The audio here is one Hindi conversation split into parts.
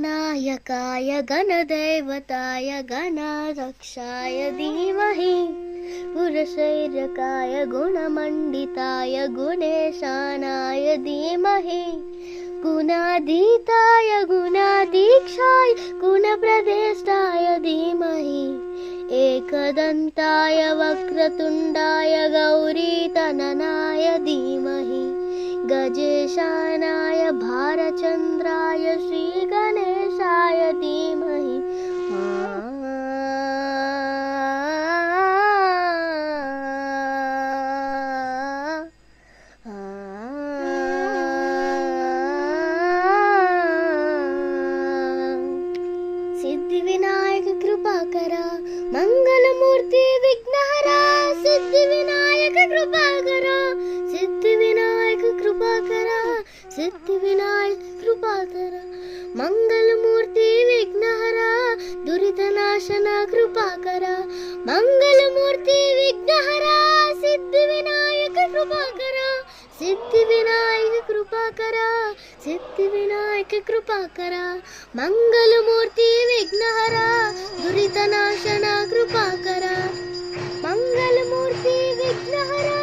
नायकाय गणदैवताय गणरक्षाय धीमहि गुणशैर्यकाय गुणमण्डिताय गुणेशानाय धीमहि गुणाधीताय गुणाधीक्षाय गुणप्रदेष्टाय धीमहि एकदन्ताय वक्रतुण्डाय गौरीतननाय धीमहि गजेशानाय भारचन्द्राय श्रीगणेशाय धीमहि सिद्धिविनायक कृपाकरा मंगलमूर्ति विघ्नहरा सिद्धिविनायक कृपाकरा सिद्धिविनायक कृपाकरा सिद्धिविनायक कृपाकरा मंगलमूर्ति विघ्नहरा दुरितनाशना कृपाकरा मंगलमूर्ति विघ्नहरा सिद्धिविनायक कृपाकरा सिद्धिविनायक कृपाकरा सिद्धिविनायक कृपाकरा मंगलमूर्ति विघ्नहरा दुरितनाशना कृपाकरा मंगलमूर्ति विघ्नहरा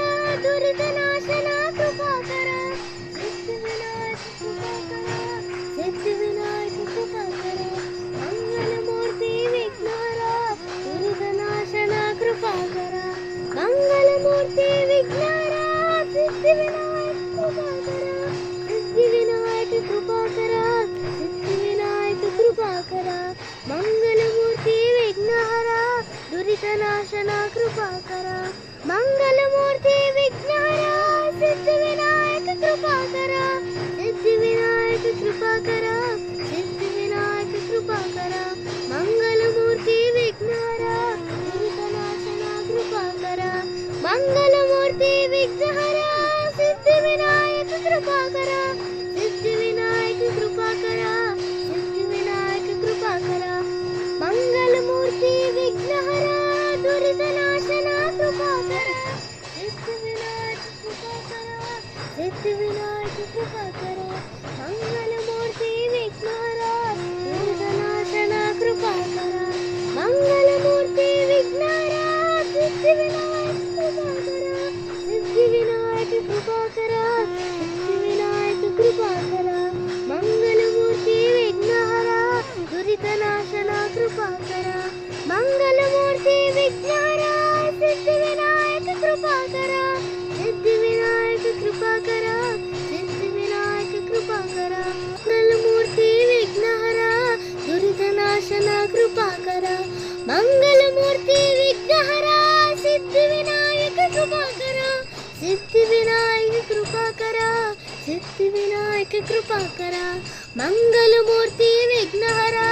दुरितनाशना कृपाकरा सिद्धिविनायक कृपाकरा सिद्धिविनायक कृपाकरा मंगलमूर्ति विघ्नहरा दुरितनाशना कृपाकरा मंगलमूर्ति विघ्नहरा सिद्धिविनायक कृपाकरा सिद्धिविनायक कृपाकरा सिद्धिविनायक कृपाकरा मंगलमूर्ति विघ्नहरा दुरितनाशना कृपाकरा मंगलमूर्ति विघ्नहरा सिद्धिविनायक कृपाकरा सिद्धिविनायक कृपाकरा सिद्धिविनायक कृपाकरा मंगलमूर्ति विघ्नहरा दुरितनाशना कृपाकरा मंगलमूर्ति विघ्नहरा सिद्धिविनायक कृपाकरा सिद्धिविनायक कृपाकरा सिद्धिविनायक कृपाकरा मंगलमूर्ति विघ्नहरा दुरितनाशना कृपाकरा सिद्धिविनायक कृपाकरा सिद्धिविनायक कृपाकरा मंगलमूर्ति विघ्नहरा दुरितनाशना कृपाकरा मंगलमूर्ति विघ्नहरा सिद्धिविनायक कृपाकरा सिद्धिविनायक कृपाकरा सिद्धिविनायक कृपाकरा मंगलमूर्ति विघ्नहरा दुरितनाशना कृपाकरा मंगलमूर्ति विघ्नहरा सिद्धिविनायक कृपाकरा सिद्धिविनायक कृपाकरा सिद्धिविनायक कृपाकरा मंगलमूर्ति विघ्नहरा दुरितनाशना कृपाकरा मंगलमूर्ति विघ्नहरा सिद्धिविनायक कृपाकरा सिद्धिविनायक कृपाकरा सिद्धिविनायक कृपाकरा मंगलमूर्ति विघ्नहरा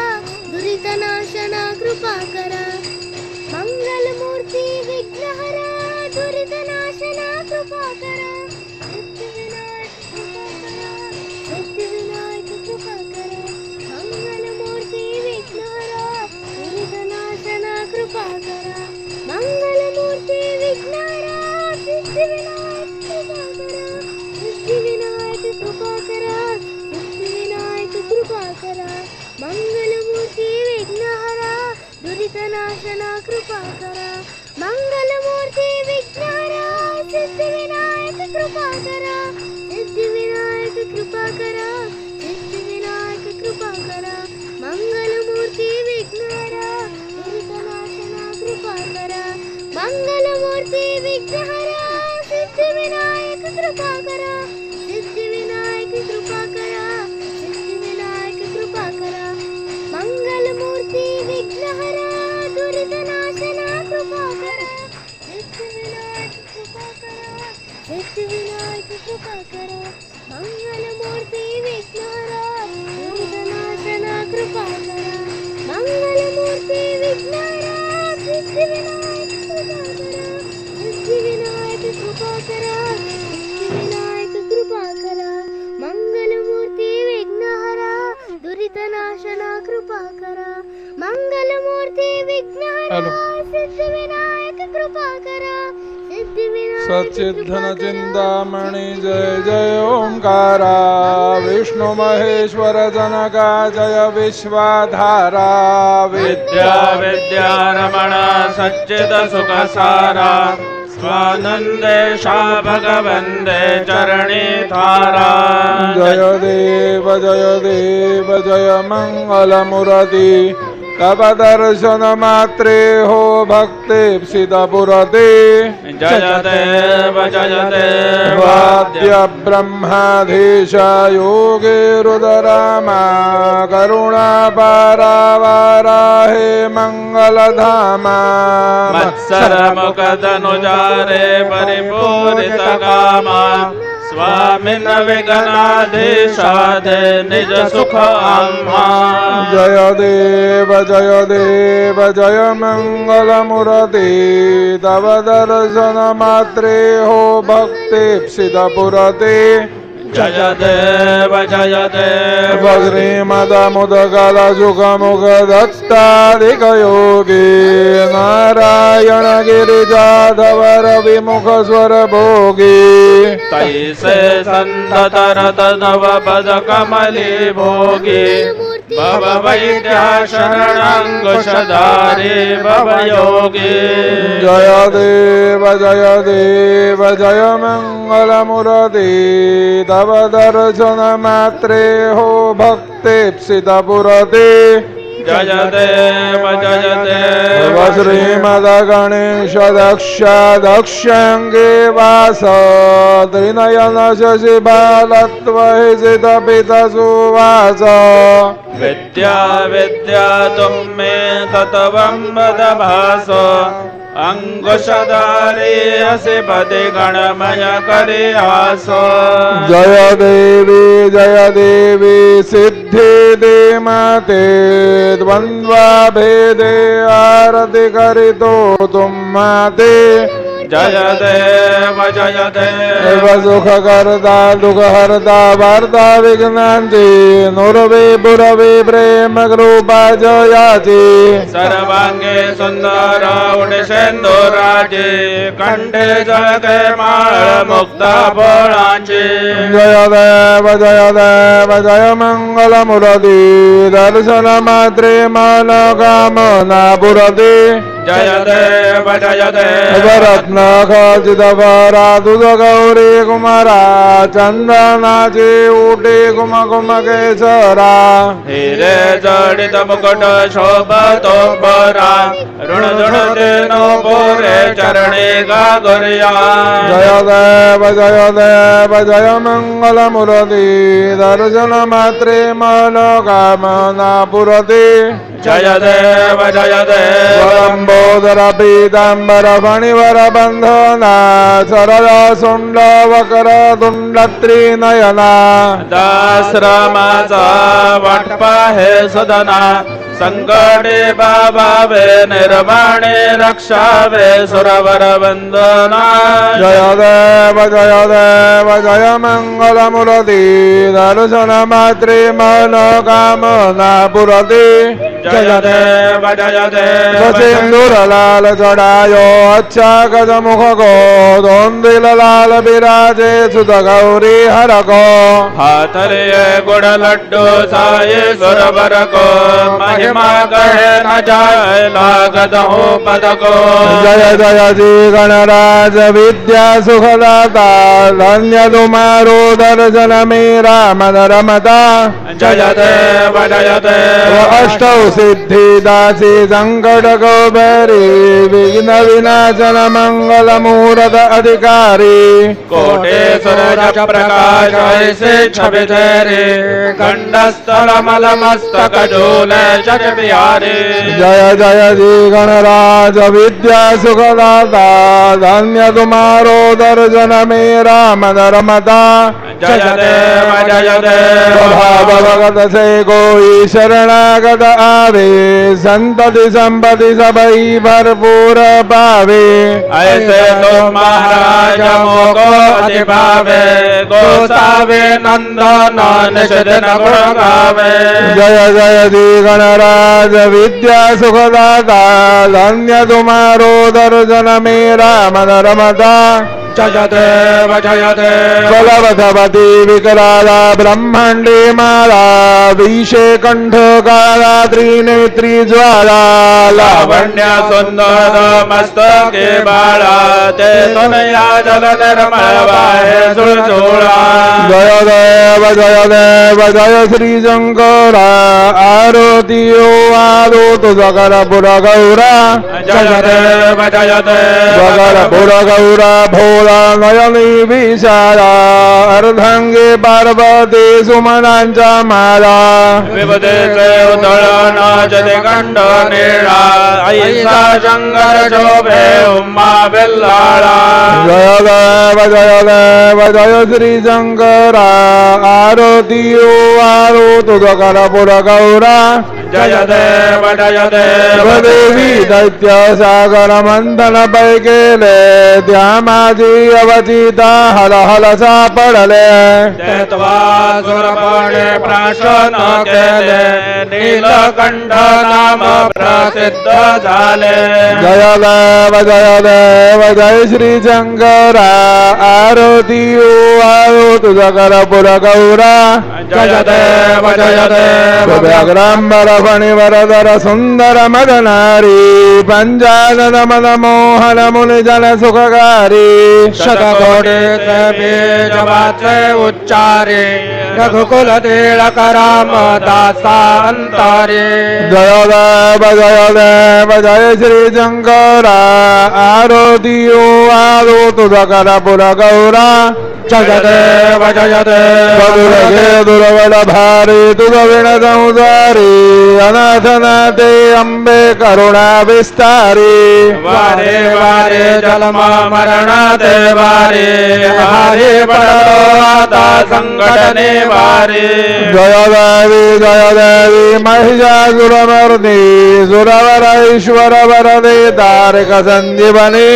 दुरितनाशना कृपाकरा मंगलमूर्ति विघ्नहरा दुरितनाशना कृपाकरा सिद्धिविनायक कृपाकरा सिद्धिविनायक कृपाकरा मंगलमूर्ति विघ्नहरा दुरितनाशना कृपाकरा मंगलमूर्ति विघ्नहरा सिद्धिविनायक कृपाकरा सिद्धिविनायक कृपाकरा सिद्धिविनायक कृपाकरा मंगलमूर्ति विघ्नहरा दुरितनाशना कृपाकरा मंगलमूर्ति विघ्नहरा सिद्धिविनायक कृपाकरा सिद्धिविनायक कृपाकरा सिद्धिविनायक कृपाकरा मंगलमूर्ति विघ्नहरा दुरितनाशना कृपाकरा मंगलमूर्ति विघ्नहरा सिद्धिविनायक कृपाकरा सिद्धिविनायक कृपाकरा सिद्धिविनायक कृपाकरा मंगलमूर्ति विघ्नहरा दुरितनाशना कृपाकरा सिद्धिविनायक कृपाकरा सिद्धिविनायक कृपाकरा मंगलमूर्ति विघ्नहरा दुरितनाशना कृपाकरा मंगलमूर्ति विघ्नहरा सिद्धिविनायक कृपाकरा सिद्धिविनायक कृपाकरा सिद्धिविनायक नाशना कृपा करा मंगलमूर्ती विघ्नहरा सिद्धिविनायक कृपा करा सिद्धिविनायक सच्चिद्धन चिंतामणि जय जय ओंकारा विष्णु महेश्वर जनका जय विश्वाधारा विद्या विद्यारमण सच्चिद सुखसारा स्वानंदेशा भगवंदे चरणी थारा जय देव जय मंगलमुरति तव दर्शन मात्रे हो भक्तिप्सितपुरते जय देव वाद्य ब्रह्माधीश योगे रुदरामा करुणा पारावाराहे मंगलधामा मत्सर मुखदनुजारे परिपूरित कामा स्वामिन विघ्नाधीशादे निज सुख आम्हा जय देव जय मंगलमुरति तव दर्शन मात्रे हो भक्तिप्सितपुरते जय देव वज्रीमदमुदगलजुगमुखदत्तादिकयोगी नारायण गिरिजाधवर विमुख स्वर भोगी तैसे संततरत नव पद कमली भोगी भव वैद्या शरणाङ्कुशधारी भव योगी जय देव जय मंगलमुरति तव दर्शन मात्रे हो भक्तिप्सितपुरते जय देव श्रीमद गणेश दक्षाङ्गे वास त्रिनयन शशिबालत्वहिषित पित सुवास विद्या विद्या तुम्मे तत्त्वं वद भास अंकुशधारी असि पदि गणमय करि आस जय देवी सिद्धि दे माते द्वंद्वा भेदे आरति करितो तुम माते जय देव सुख करता दुख हरता वार्ता विघ्नांति नुरवे पुरवे प्रेम कृपा जयाची सर्वांगे सुंदर उडिसेंदुराजे कंठे जळके माळ मुक्ता फळांची जय जय मंगलमुरति दर्शन मात्रे मन कामना पुरति जय देव रत्न खचितवरा दुध गौरी कुमारा चंदनाचे उठे कुम केसरा हिरे जडित मुकुट शोभतो परा ऋण नो पोरे चरणे गागुर्या जय जय मंगलमुरति दर्शन मात्रे मन कामना पुरति जय देव लंबोदर पीतांबर फणिवर बंधना सरल सुंड वकर तुंड त्रिनयना दाश्रमाचा वाटपा हे सदना संकटे बाबावे निर्वाणे रक्षावे सुरवर वंदना जय जय मंगलमुरति दर्शन मात्रे मन कामना पुरति जय देव सिंदूर लाल चढ़ायो अच्छा गज मुख को दोंदिल लाल बिराजे सुध गौरी हर को हाथरे गुड़ लड्डू साये सुरवर को महिमा कहे न जाए लागत हो पद को जय जी गणराज विद्या सुखदाता धन्य तुम्हारो दर्शन मेरा मद रमता जय देव अष्टौ सिद्धि दासी संकट को बैरी विघ्न विनाशन मंगल मुहूर्त अधिकारी कोटे सूरज प्रकाश ऐसे छवि तेरे खंडस्थल मल मस्तक झूले जग बिहारी जय जी गणराज विद्या सुखदाता धन्य तुम्हारो दर्शन मेरा मद रमता जय देव जय देव भगत से कोई शरणागत आवे संतति संपत्ति सबई भरपूर पावे ऐसे तो महाराज मोको अति भावे गोसावे नंदन निषिदिन गुण गावे जय जय दी गणराज विद्या सुखदाता धन्य तुम्हारो दर्शन मेरा मन रमता जय देव बलवधवती विकराला ब्रह्मांडे माला विषे कंठ काला त्रिनेत्री ज्वाला लावण्य सुंदर मस्तके बाळा ते सोनया जग निर्मळ वाहे सुरचोळा जय जय श्री शंकरा आरती ओ आलो तुझा कर पुर गौरा जय देव वगर पुर गौरा भोला नयनी विशाला अर्धांगे पार्वती सुमनांच्या माला विपदेचे उधळण जते कंठ निळा ऐसा शंकर शोभे उम्मा बेल्लाळा जय जय श्री शंकरा आरती ओ आरो तुझ कर पुर गौरा जय देव देवी दैत्य सागर मंथन पैकेले त्या माझी अवचिता हल हल सापडले सुरपणे प्राशन केले नीलकंठ नाम प्रसिद्ध झाले जय देव जय श्री शंकरा आरती ओ आरो तुझ कर पुर गौरा जय देव व्याघ्रांबर फणिवरधर सुंदर मदनारी पंचानन मद मोहन मुनि जन सुखकारी शतकोटी बीज वाचे उच्चारे रघुकुल तिलक राम दासा अंतरे जय देव जय श्री शंकरा आरती ओ आरो तुझ कर पुर गौरा जय देव मधुरगे दुर्वड भारी तुझ विण संसारी अनाथनाथे अंबे करुणा विस्तारी वारे वारे जलमा मरण देवारे हरे पडलो आता संकटने वारे जय देवी महिषासुरमर्दी सुरवर ईश्वर वरदे तारक संजीवनी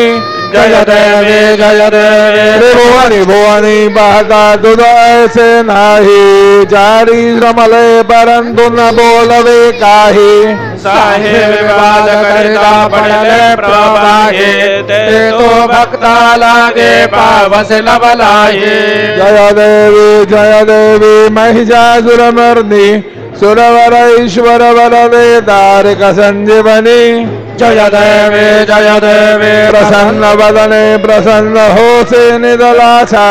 जय देवी भुवनी भुवनी पाहता तुझ ऐसे नाही चारी श्रमले परंतु न बोलवे काही साहेब विवाद करिता पडले प्रवाहे ते तो भक्ता लागे पावस लवलाये जय देवी महिषासुरमर्दी सुरवर ईश्वर वरदे तारक संजीवनी जय देवी प्रसन्न वदने प्रसन्न होसे निदलाछा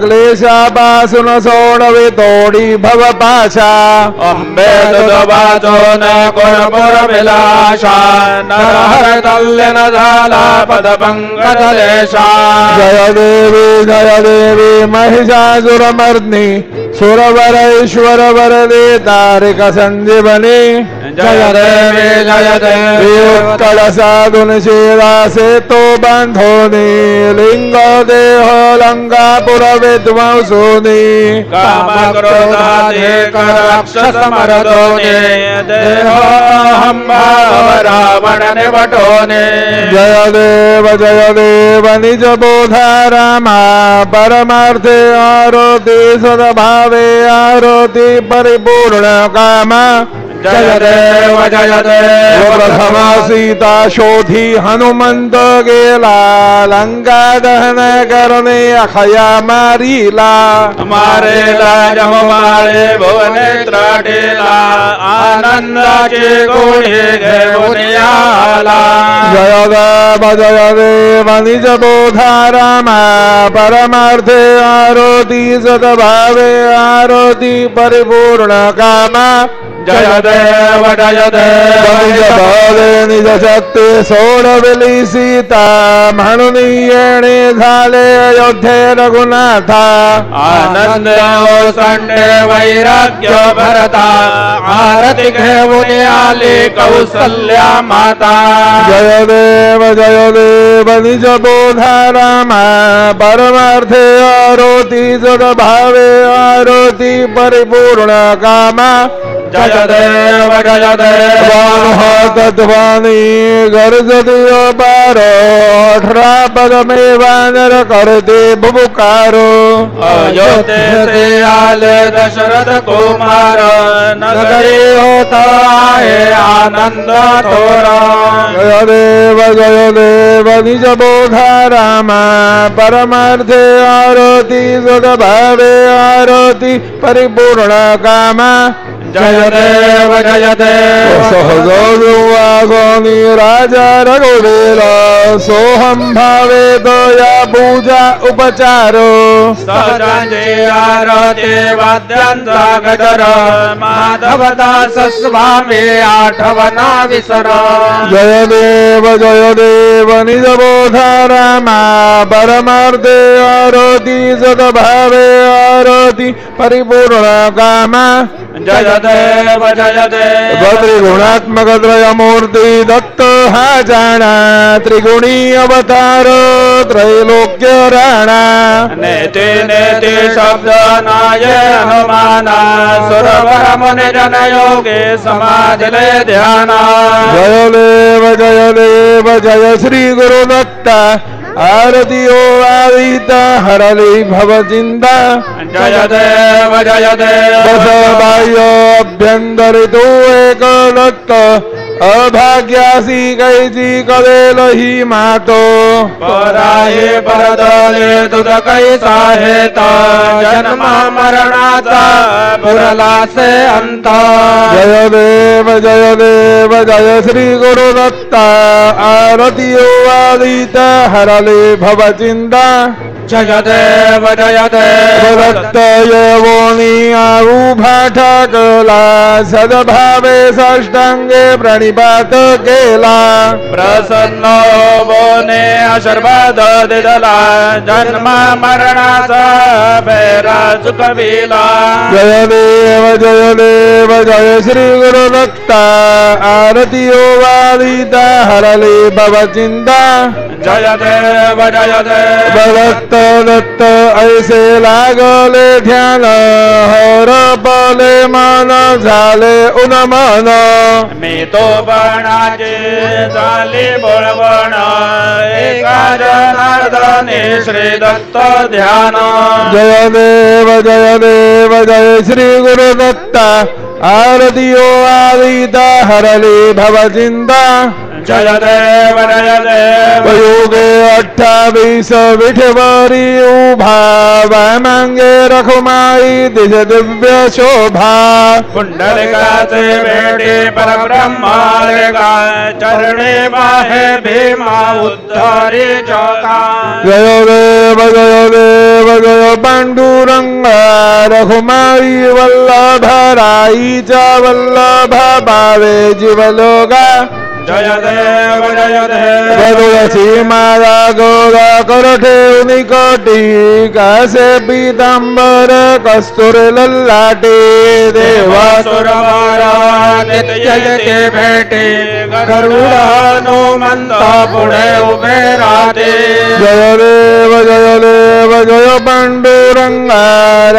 क्लेशापासून सोडवे तोडी भव पाशा अंबे तुझ न कोण पुरविलाशा नरहर तल्य न झाला पद पंकजलेशा जय देवी महिषासुरमर्दिनी सुरवर ईश्वर वरदे तारक संजीवनी जय देवी उत्कल साधुन शिरासे तो बांधोनी लिंग देह लंकापुर विद्वांसोनी काम क्रोधाधिक राक्षस मरदोने देहो हंभाव रावण निवटोने जय देव निज बोधा रामा परमार्थे आरती सद्भावे आरती परिपूर्ण कामा जय देव प्रथमा सीता शोधी हनुमंत गेला लंका दहन करणे अखया मारीला मारेला जमवाळे भुवने त्राटेला आनंदाचे गोळे घेऊन आला जय देव निज बोधा रामा परमार्थे आरती सद्भावे आरती परिपूर्ण कामा जय देव निज शक्ती सोडविली सीता म्हणून येणे झाले अयोध्ये रघुनाथा आनंद ओसंडे वैराग्य भरता आरती घेऊन आली कौसल्या माता जय जय देव निज बोधा रामा परमार्थे आरोति सद्भावे आरोति परिपूर्ण कामा जय देव तत्वानी गर्जति अपारो अठरापदमेवानर करते बुबुकारो अयोध्ये से आले दशरथ कुमार नगरी होता है आनंद थोरा जय देव निज बोधा रामा परमार्थे आरोति सद्भावे आरोति परिपूर्ण कामा जय देव सहजोवासोनी राजा रघुवीर सोहम भावे दया पूजा उपचारो सहजांजे आरते वाद्यांचा गजर माधवदास स्वामी आठवना विसर जय देव निज बोधा रामा परमार्थे आरोति सद्भावे आरोति परिपूर्ण कामा जय देव त्रिगुणात्मक त्रयमूर्ति दत्त हा जाना त्रिगुणी अवतार त्रैलोक्य राणा नेति नेति शब्द नाय हनुमाना सुरवर मुनि जन योगे समाधिले ध्याना जय देव जय श्री गुरु दत्ता आरती ओ आदिता हरली भव चिंता जय देव बस बाह्य अभ्यंतरितो एक दत्त अभाग्यासी कैची कदेल ही मातो पराये परदले तुझ कैसा हेता जन्म मरणाचा पुरला से अंत जय देव जय श्री गुरु दत्ता आरती ओ आदिता हरले भव चिंता जय देव दत्त यवोनी आरुभा ठाकला सद्भावे साष्टांगे प्रणिपात केला प्रसन्न बोने आशीर्वाद दिला जन्म मरणाचा बेरा चुकविला जय देव जय श्री गुरु दत्ता आरती ओ वादिता हरले भव चिंता जय देव दत्त ऐसे लागले ध्यान हर पले मन झाले उन्मन मी तो बनाचे झाले बोलवण एका जनार्दने श्री दत्त ध्यान जय देव जय श्री गुरु दत्ता आरती ओ आदिता हरली भव चिंता जय देव योगे 28 विठवरी उभा वामांगे रखुमाई दिश दिव्य शोभा पुंडलिकाचे भेटे परब्रह्मालेका चरणे बाहे भीमा उद्धारी चौका जय देव जय पांडुरंग रखुमाई वल्लभ राईचा वल्लभ भावे जीवलोगा जय देव गरुडसी मारा गोरा कर ठेवणी कटी कासे पीतांबर कस्तुर लल्लाटे देवा सुरवारा नित्य ते भेटे गरुड हनुमंत पुढे उभे राहते जय देव जय पांडुरंगा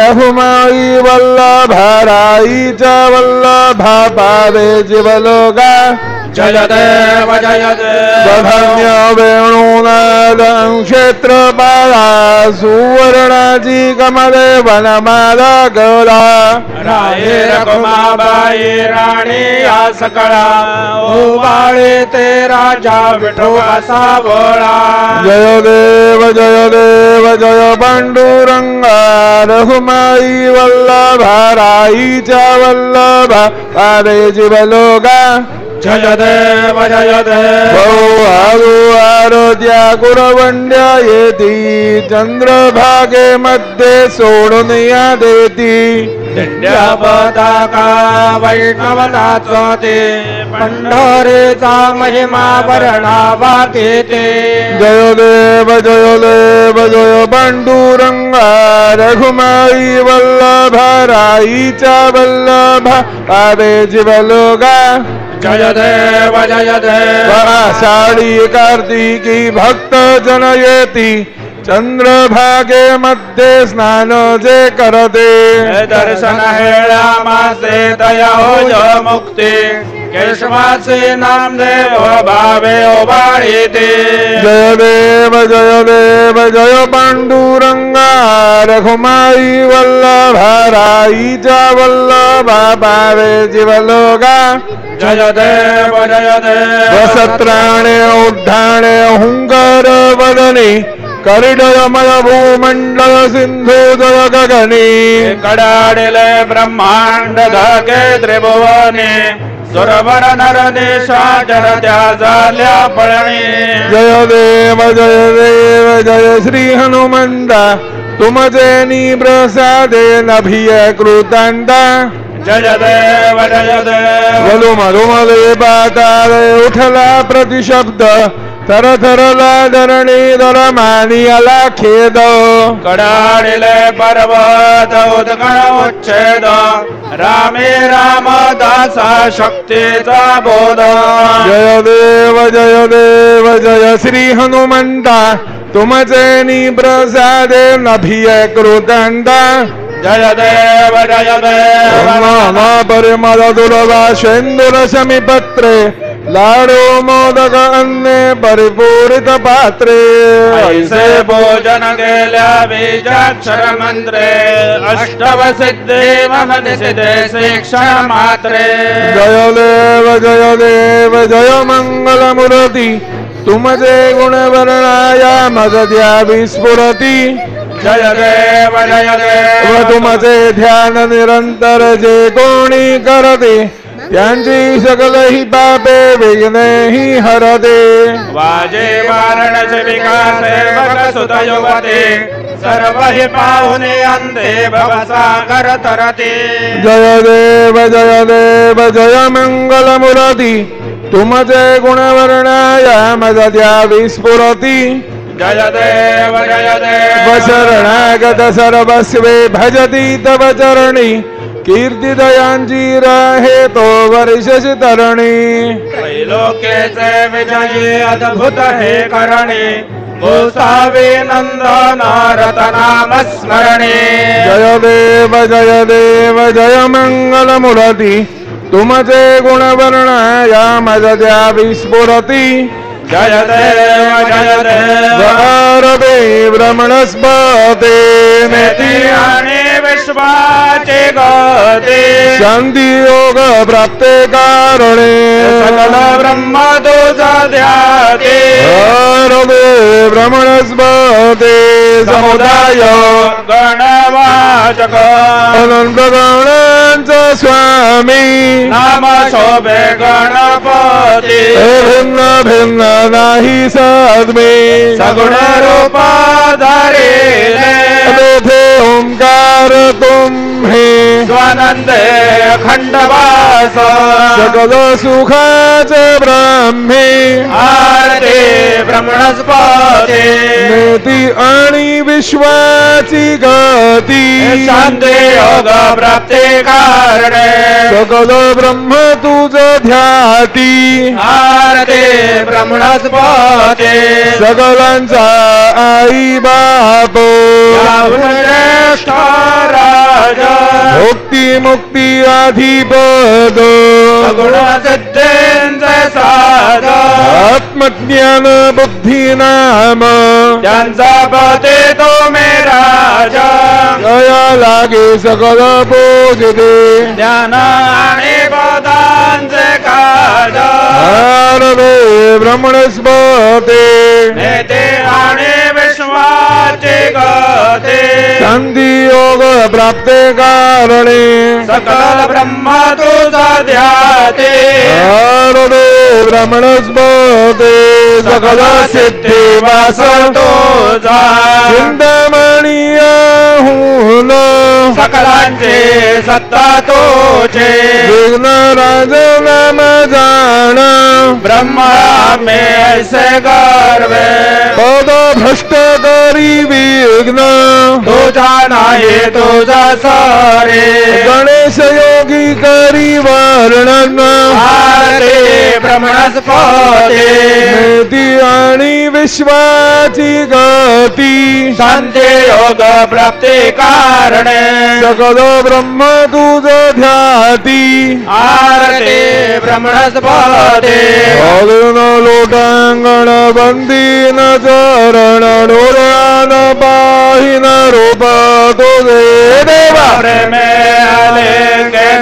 रघुमाई वल्लभा राईचा वल्लभा पावे जीवलोगा जय देव धन्य वेणुनादं क्षेत्रपाला सुवर्णाची कमले वनमाला गला राये रखुमाबाई राणी या सकळा ओवाळे ते राजा विठो असा बोळा जय देव जय पांडुरंगा रघुमाई वल्लभा राईचा वल्लभा पावे जीवलोगा जय देव आरोद्या कुरवंड्या येती चंद्रभागे मध्ये सोडून या देती दिंड्या पताका वैष्णवनाचो ते पंढरीचा महिमा वर्णावाके ते जय देव जय पांडुरंगा रघुमाई वल्लभा राईच्या वल्लभा पावे जीवलोगा जय देव आषाढी कार्तिकी भक्त जन येती चंद्रभागे मध्ये स्नान जे करते दर्शन हेळा मासे दया होय मुक्ती केशवाचे नामदेव भावे ओवाळीते जय देव जय पांडुरंगा रघुमाई वल्लभा राईच्या वल्लभा पावे जीवलोगा जय देव वसत्राणे उड्डाणे हुंकार वदने करिडयमय भूमंडल सिंधू जय गगनी कडाडिले ब्रह्मांड धके त्रिभुवने सुरवर नर देशाचर त्या झाल्या पळणी जय देव जय श्री हनुमंता तुमचे प्रसादे नभिय कृतांता जय देव वलुमलुमले पाताळे उठला प्रतिशब्द थर थरला धरणी दरमानी आला खेद कडाडिले पर्वत उद्गण उच्छेद रामे रामदासा शक्तीचा बोध जय देव जय श्री हनुमंता तुमचे प्रसादे नभिय कृतांता जय देव परिमल दुर्वा शेंदुर शमीपत्रे लाडू मोदक अन्ने परिपूरित पात्रे ऐसे भोजन गेल्या बीजाक्षर मंत्रे अष्टव सिद्धे मनसिद्धे शिक्षण मात्रे जय देव जय मंगल मूर्ती तुमचे गुण वर्णाया मदद्या विस्फुरती जय देव व तुमचे ध्यान निरंतर जे कोणी करते त्यांची सकल ही पापे विघ्ने ही हरते वाजे वारणस विकासे भग सुत युवते सर्व हि पाहुने अंधे भवसागर तरते जय देव जय मंगल मूर्ती तुमचे गुण वर्णाया मदद्या विस्फुरती जय देव शरणागत सर्वस्वे भजती तव चरणी कीर्ती दयांची राहे तो वर्षश तरणी त्रैलोक्येचे विजयी अद्भुत हे करणे गोसावे नंदन रतनाम स्मरणे जय देव जय मंगल मूर्ती तुमचे गुण वर्णाया मदद्या विस्फुरती जय देव भारते भ्रमणस्पते नेती आणि विश्वाचे गते शांती योग प्राप्ते कारणे सकल ब्रह्म तुझा ध्याते भारते भ्रमणस्पते समुदाय गणवाचक अनंत गणांचा स्वामी नाम शोभे गणपती भिन्न भिन्न नाही साधमे सगुण रूप धरिले तेथे ओंकार तुम्हे स्वानंदे अखंड वास सकल सुखाचे ब्रह्मे आरते ब्रह्मणस्पते नेती आणि विश्वाची गती शांती योग प्राप्ती कारणे सकल ब्रह्म तुझ ध्याती आरते ब्रह्मणस्पते सकलांचा आई बाप श्रेष्ठ राजा भक्ती मुक्ती अधिपद सगुण सिद्धेंचे साध आत्मज्ञान बुद्धी नाम त्यांचा पते तो मे राजा जया लागे सकल पूजते ज्ञान आणि पदांचे काज भारते ब्रह्मणस्पते नेते आणि विश्वाचे गते शांती योग प्राप्ते कारणे सकल ब्रह्म तुझा ध्याते भारते ब्रह्मणस्पते सकल सिद्धी वास तुझा चिंतामणीय हून सकलांची सत्ता तोचे विघ्नराज नाम जाण ब्रह्मा में ऐसे गर्वे पद भ्रष्ट करी विघ्न तुझा नाही तुझा सारे गणेश योगी करी वर्णन आरती ब्रह्मणस्पती निधी आणि विश्वाची गती शांती योग प्राप्ती कारणे सकल ब्रह्म तुझ ध्याती आरती ब्रह्मणस्पती अरुण लोटांगण बंदीन चरण डोळ्यान पाहिन रूप तुझे देवा प्रेमे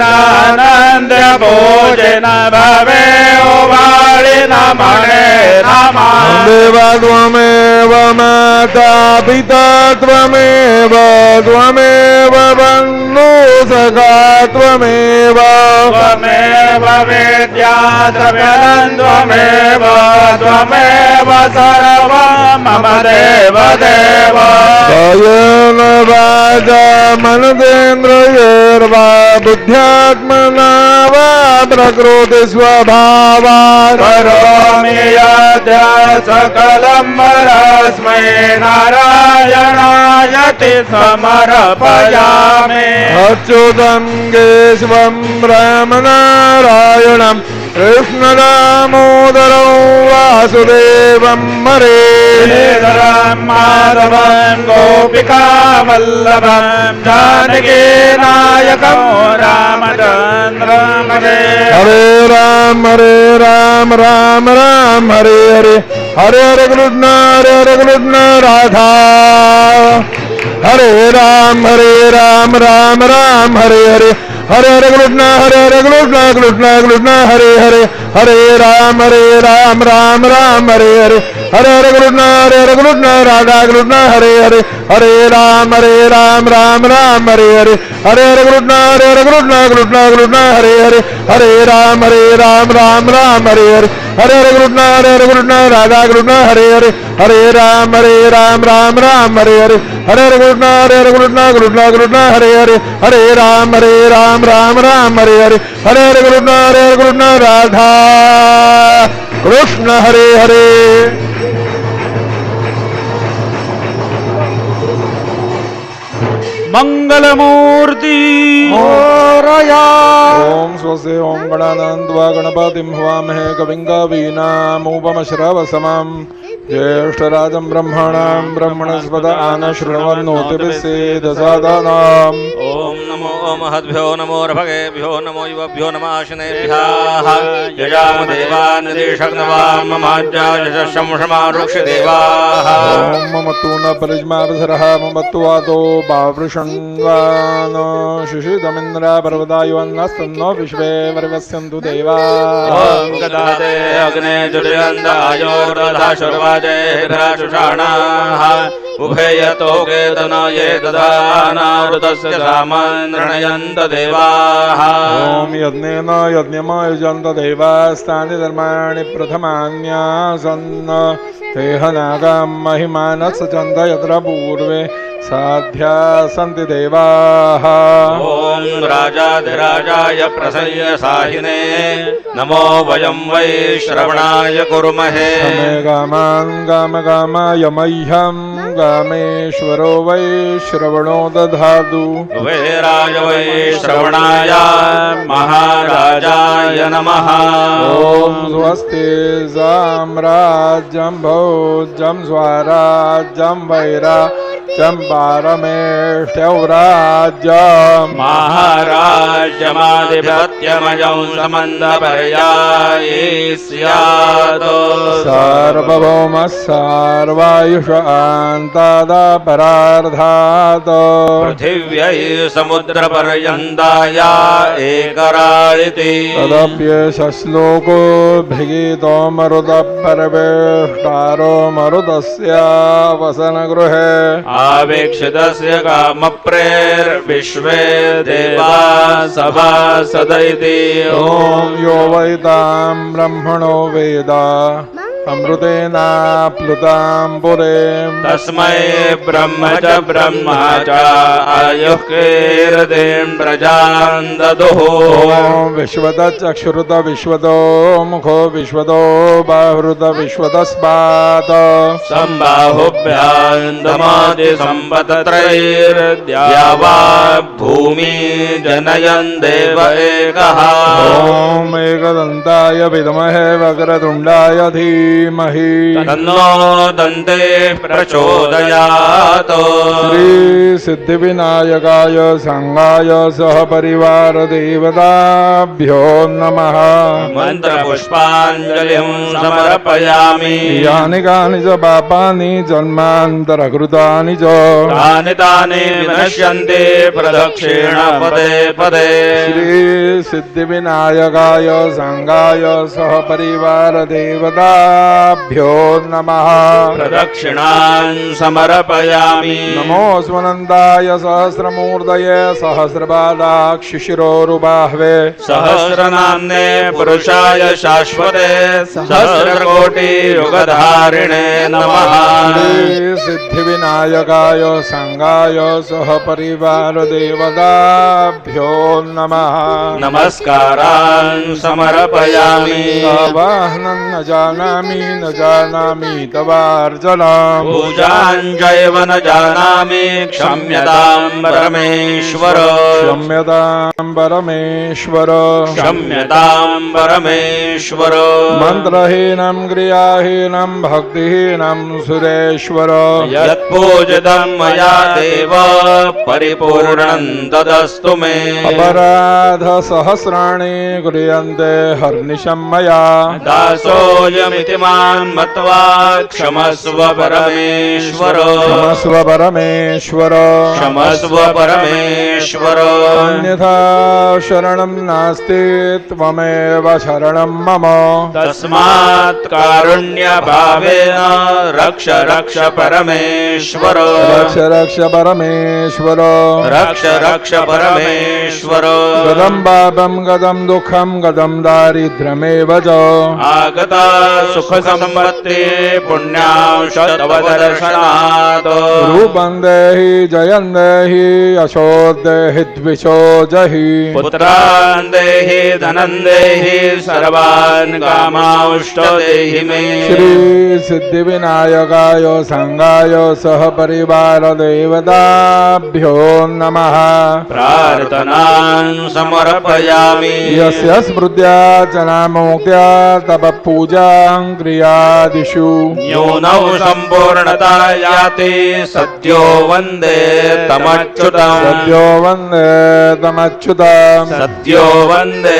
आनंद भोजन भवे ओवाळी नमणे नमा देवा त्वमेव माता पिता त्वमेव त्वमेव बन्धु सखा त्वमेव त्वमेव विद्या त्वमेव त्वमेव सर्वं मम देव देव कायेन वाचा मनसेन्द्रियैर्वा बुद्ध्यात्मना वा प्रकृति स्वभावात् करोमि यद्य सकलं परस्मै नारायणायति समर्पयामि अच्युतं केशवं रामनारायणं कृष्णदामोदरं वासुदेवं हरे श्रीधरं माधवं गोपिकावल्लभं जानकीनायकं रामचन्द्रं हरे हरे राम राम राम हरे हरे हरे हरे कृष्ण राधा हरे राम राम हरे हरे हरे हरे कृष्ण कृष्ण हरे हरे हरे राम राम हरे हरे हरे हरे कृष्ण राधा कृष्ण हरे हरे हरे राम राम हरे हरे हरे हरे कृष्ण कृष्ण हरे हरे हरे राम हरे हरे हरे हरे कृष्ण राधा कृष्ण हरे हरे हरे राम हरे हरे हरे हरे कृष्ण हरे हरे हरे राम हरे हरे हरे हरे कृष्ण राधा कृष्ण हरे हरे मंगलमूर्ति मोरया ओम स्वस्ति ओम गणानन्त्वा गणपतिं हवामहे कविं कवीनामुपमश्रवसमम् ज्येष्ठराजं ब्रह्मणां ब्रह्मणस्पद आनशृण्वन्नोतिभिस्सेदसादनाम् ओम नमो महद्भ्यो नमो रभगेभ्यो नमो युवभ्यो नमाशनेभ्यः यजाम देवान्निदेशग्नवां ममाज्ञायशंशमारुक्षदेवाः ओम मम तु न परिज्मावसरः मम तु वातो बावृषण्वान् शिशितमिन्द्रा पर्वतायुवन्नस्तन्नो विश्वे वर्वस्यन्तु देवाः ओम गदाते अग्ने जुर्यन्दायोर्दधा शुर्वाजे हिराशुषाणाः उभयतो केतन ये ददानारुतस्य सामान् ऋणयन्त देवाः ओम यज्ञेन यज्ञमयुजन्त देवास्तानि धर्माणि प्रथमान्यासन् तेह नागां महिमानः सचन्त यत्र पूर्वे साध्या सन्ति देवाः ओम राजाधिराजाय प्रसय्य साहिने नमो वयं वै श्रवणाय कुर्महे मे गामान् गामगामाय मह्यं गामेश्वरो वै श्रवणो दधातु कुबेराय वै श्रवणाय महाराजाय नमः ओम स्वस्ति साम्राज्यं भोज्यं स्वराज्यं वैराज्यं पारमेष्ठ्यौराज्यम् महाराज्यमाधिपत्यमयं समन्दपर्यायी स्यात् सार्वभौमः सार्वायुष आन्तादापरार्धात् पृथिव्यै समुद्रपर्यन्ताय एकराळिति तदप्येष श्लोको भिगीतो मरुतः परवेष्टारो मरुतस्य वसनगृहे आवेक्षितस्य कामप्रेर्विश्वे देवा सभासद इति ॐ यो वैतां ब्रह्मणो वेद मंगलमूर्ति अमृतेनाप्लुतां पुरीं तस्मै ब्रह्म च ब्रह्मा च आयुः कीर्तिं प्रजां ददुः ॐ विश्वतश्चक्षुरुत विश्वतो मुखो विश्वतो बाहुरुत विश्वतस्मात् सम्बाहुभ्यां दमादिसम्पत्त्रैर्द्या वा भूमि जनयन् देव एकः ॐ एकदन्ताय विद्महे वक्रतुण्डाय धीमहि तन्नो दन्ते प्रचोदयात् श्रीसिद्धिविनायकाय संगाय सहपरिवार देवताभ्यो नमः मन्त्रपुष्पाञ्जलिं समर्पयामि यानि कानि च पापानि जन्मान्तरकृतानि च तानि तानि विनश्यन्ति प्रदक्षिण पदे पदे श्रीसिद्धिविनायकाय संगाय सहपरिवार देवताभ्यो नमः प्रदक्षिणान् समर्पयामि नमोऽस्मनन्दाय सहस्रमूर्तये सहस्रपादाक्षिशिरोरुबाह्वे सहस्रनाम्ने पुरुषाय शाश्वते सहस्रकोटियुगधारिणे नमः सिद्धिविनायकाय संगाय सहपरिवार देवताभ्यो नमः नमस्कारान् समर्पयामि वाहनं न जानामि तवार्जनम् पूजाञ्चैव न जानामि क्षम्यतां परमेश्वर क्षम्यतां परमेश्वर क्षम्यतां परमेश्वर मन्त्रहीनं क्रियाहीनं भक्तिहीनं सुरेश्वर यत्पूजितं मया देव परिपूर्णं तदस्तु मे अपराध सहस्राणि क्रियन्ते हर्निशं मया दासोऽयमिति मां मत्वा क्षमस्व परमेश्वर क्षमस्व परमेश्वर क्षमस्व परमेश्वर अन्यथा शरणं नास्ति त्वमेव शरणं मम तस्मात् कारुण्यभावेन रक्ष रक्ष परमेश्वर रक्ष रक्ष परमेश्वर रक्ष रक्ष परमेश्वर गदं पापं गदं दुःखं गदं दारिद्र्यमेव च आगता सुख संपत्ति पुण्यांश तव दर्शनात् रूपं देहि जयं देहि यशो देहि द्विषो जहि पुत्रान् देहि धनं देहि सर्वान् कामांश्च देहि मे श्री सिद्धिविनायकाय संगाय सहपरिवार देवताभ्यो नमः प्रार्थनान् समर्पयामि यस्य स्मृत्या च नामोक्त्या तप पूजां क्रियादिषु न्यूनौ सम्पूर्णता याति सद्यो वन्दे तमच्युतम् सद्यो वन्दे तमच्युतम् सद्यो वन्दे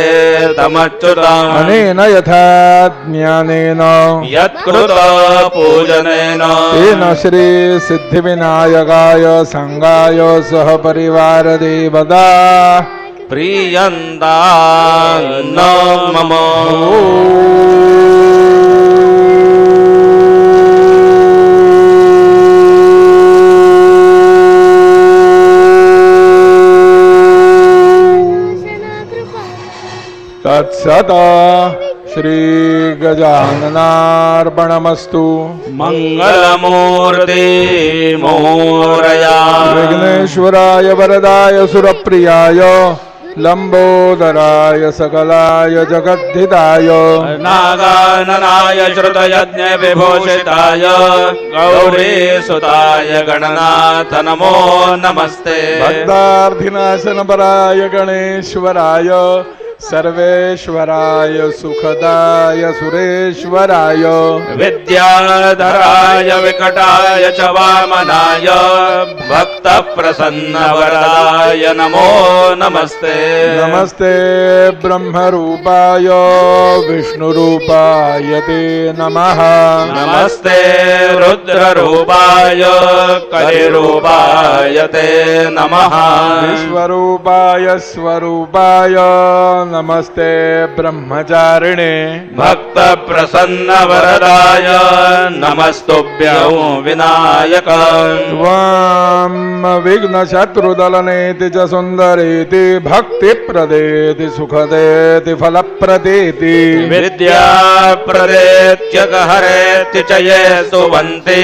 तमच्युतम् अनेन यथा ज्ञानेन यत्कृत पूजनेन तेन श्री सिद्धिविनायकाय संगाय सहपरिवार देवता प्रीयन्ता न मम तत्सत श्री गजाननार्पणमस्तु मङ्गलमूर्ति मोरया विघ्नेश्वराय वरदाय सुरप्रियाय लंबोदराय सकलाय जगद्धिताय नागाननाय श्रुतयज्ञ विभूषिताय गौरीसुताय गणनाथ नमो नमस्ते भक्तार्थिनाशनपराय गणेश्वराय सर्वेश्वराय सुखदाय सुरेश्वराय विद्याधराय विकटाय च वामनाय भक्तप्रसन्नवरदाय नमो नमस्ते नमस्ते ब्रह्मरूपाय विष्णुरूपाय ते नमः नमस्ते रुद्ररूपाय कलिरूपाय ते नमः विश्वरूपाय स्वरूपाय नमस्ते ब्रह्मचारिणे भक्त प्रसन्न वरदाय नमस्तुभ्यं विनायक त्वां विघ्नशत्रुदलनेति च सुन्दरेति भक्तिप्रदेति सुखदेति फलप्रदेति विद्या प्रदेत्यकहरेत्य च ये स्तुवन्ति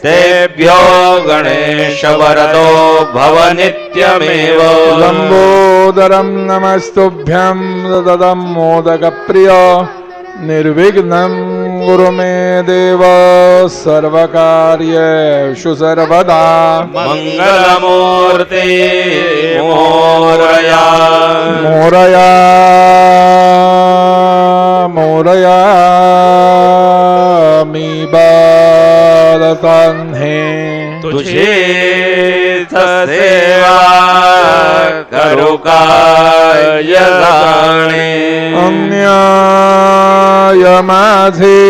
तेभ्यो गणेश वरदो भव नित्यमेव लम्बोदरं नमस्तुभ्यं ददं मोदकप्रिय निर्विघ्नं गुरु मे देव सर्वकार्येषु सर्वदा मंगलमूर्ति मोरया मोरया मोरया मी बालतान्हे तुझे सेवा करू काय जाणे अन्याय माझे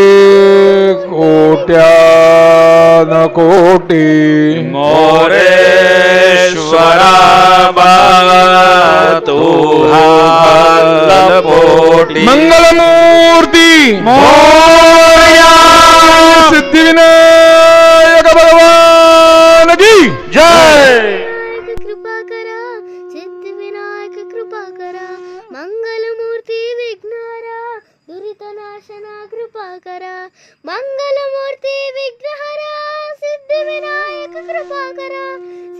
कोट्यान कोटी मोरेश्वरा बा तू पोटी मंगलमूर्ती मोरया सिद्धिविनायक भगवान की जय कृपा करा सिद्धिविनायक कृपा करा मंगलमूर्ती विघ्नहरा दुरितनाशना कृपा करा मंगलमूर्ती विघ्नहरा सिद्धिविनायक कृपा करा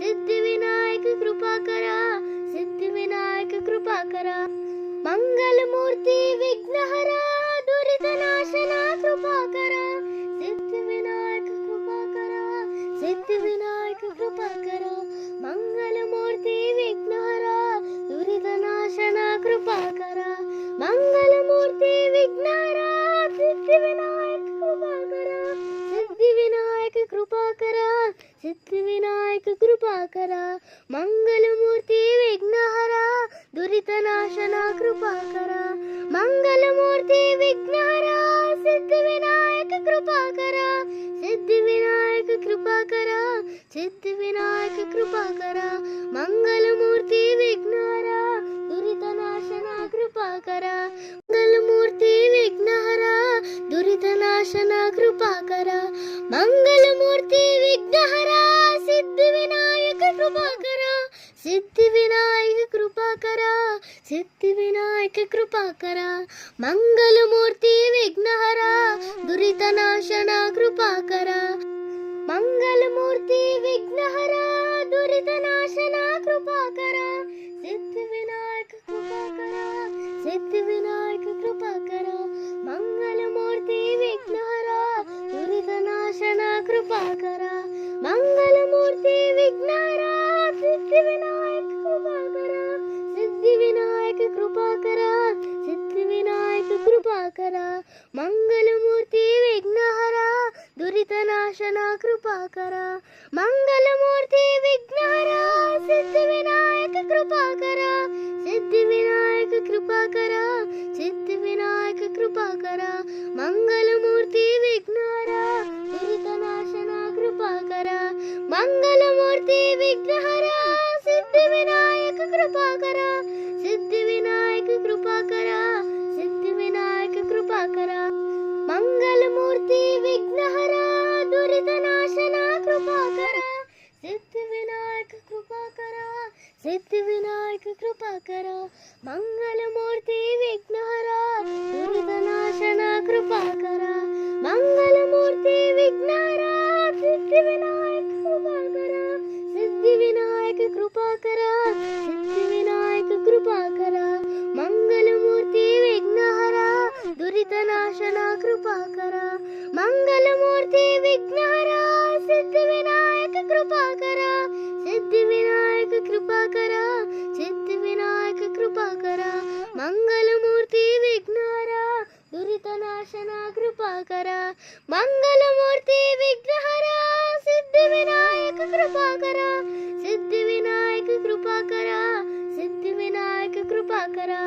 सिद्धिविनायक कृपा करा सिद्धिविनायक कृपा करा मंगलमूर्ती विघ्नहरा दुरितनाशना कृपा करा सिद्धिविनायक कृपा करा सिद्धिविनायक कृपा करा मंगलमूर्ती विघ्नहरा दुरितनाशना कृपा करा मंगलमूर्ती विघ्नहरा सिद्धिविनायक कृपा करा सिद्धिविनायक कृपा करा सिद्धिविनायक कृपा करा मंगलमूर्ती विघ्नहरा दुरितनाशना कृपा करा मंगलमूर्ती विघ्नहरा सिद्धिविनायक कृपा करा सिद्धिविनायक कृपा करा सिद्धिविनायक कृपा करा मंगलमूर्ती विघ्नहरा दुरितनाशना कृपा करा मंगलमूर्ती विघ्नहरा दुरितनाशना कृपा करा मंगलमूर्ती विघ्नहरा सिद्धिविनायक कृपा करा सिद्धिविनायक कृपा करा सिद्धिविनायक कृपा करा मंगलमूर्ती विघ्नहरा दुरितनाशना कृपा करा मंगलमूर्ती विघ्नहरा दुरितनाशना कृपा करा सिद्धिविनायक कृपा करा सिद्धिविनायक कृपा करा मंगलमूर्ती विघ्नहरा दुरितनाशना कृपा करा मंगलमूर्ती विघ्नहरा सिद्धिविनायक कृपा करा सिद्धिविनायक कृपा करा सिद्धिविनायक कृपा करा मंगलमूर्ती विघ्नहरा दुरितनाशना कृपा करा मंगलमूर्ती विघ्नहरा सिद्धिविनायक कृपा करा सिद्धिविनायक कृपा करा सिद्धिविनायक कृपा करा मंगलमूर्ती विघ्नहरा दुरितनाशना कृपा करा मंगलमूर्ती विघ्नहरा सिद्धिविनायक कृपा करा सिद्धिविनायक कृपा करा सिद्धिविनायक कृपा करा मंगलमूर्ती विघ्नहरा दुरितनाशना कृपा करा सिद्धिविनायक कृपा करा सिद्धिविनायक कृपा करा मंगलमूर्ती विघ्नहरा दुरितनाशना कृपा करा मंगलमूर्ती विघ्नहरा सिद्धिविनायक कृपा करा सिद्धिविनायक कृपा करा सिद्धिविनायक कृपा करा मंगलमूर्ती विघ्नहरा दुरितनाशना कृपा करा मंगलमूर्ती विघ्नहरा सिद्धिविनायक कृपा करा सिद्धिविनायक कृपा करा सिद्धिविनायक कृपा करा मंगलमूर्ती विघ्नहरा दुरितनाशना कृपा करा मंगलमूर्ती विघ्नहरा सिद्धिविनायक कृपा करा सिद्धिविनायक कृपा करा सिद्धिविनायक कृपा करा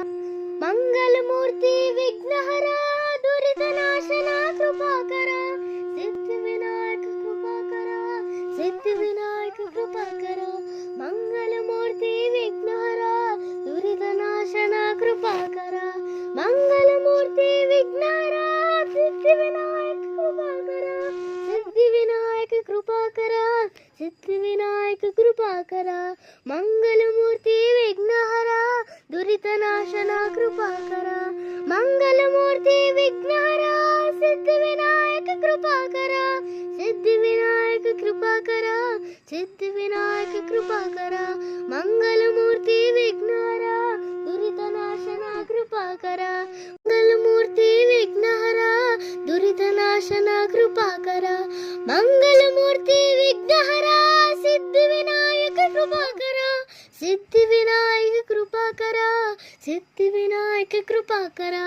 मंगलमूर्ती विघ्नहरा दुरितनाशना कृपा करा सिद्धिविनायक कृपा करा सिद्धिविनायक कृपा करा मंगलमूर्ती विघ्नहरा दुरितनाशना कृपा कृपा करा मंगलमूर्ती विघ्नहरा दुरितनाशना कृपा करा मंगलमूर्ती विघ्नहरा सिद्धिविनायक कृपा करा सिद्धिविनायक कृपा करा सिद्धिविनायक कृपा करा मंगलमूर्ती विघ्नहरा दुरितनाशना कृपा करा मंगलमूर्ती विघ्नहरा दुरितनाशना कृपा करा मंगलमूर्ती विघ्नहरा सिद्धिविनायक कृपा करा सिद्धिविनायक कृपा करा सिद्धिविनायक कृपा करा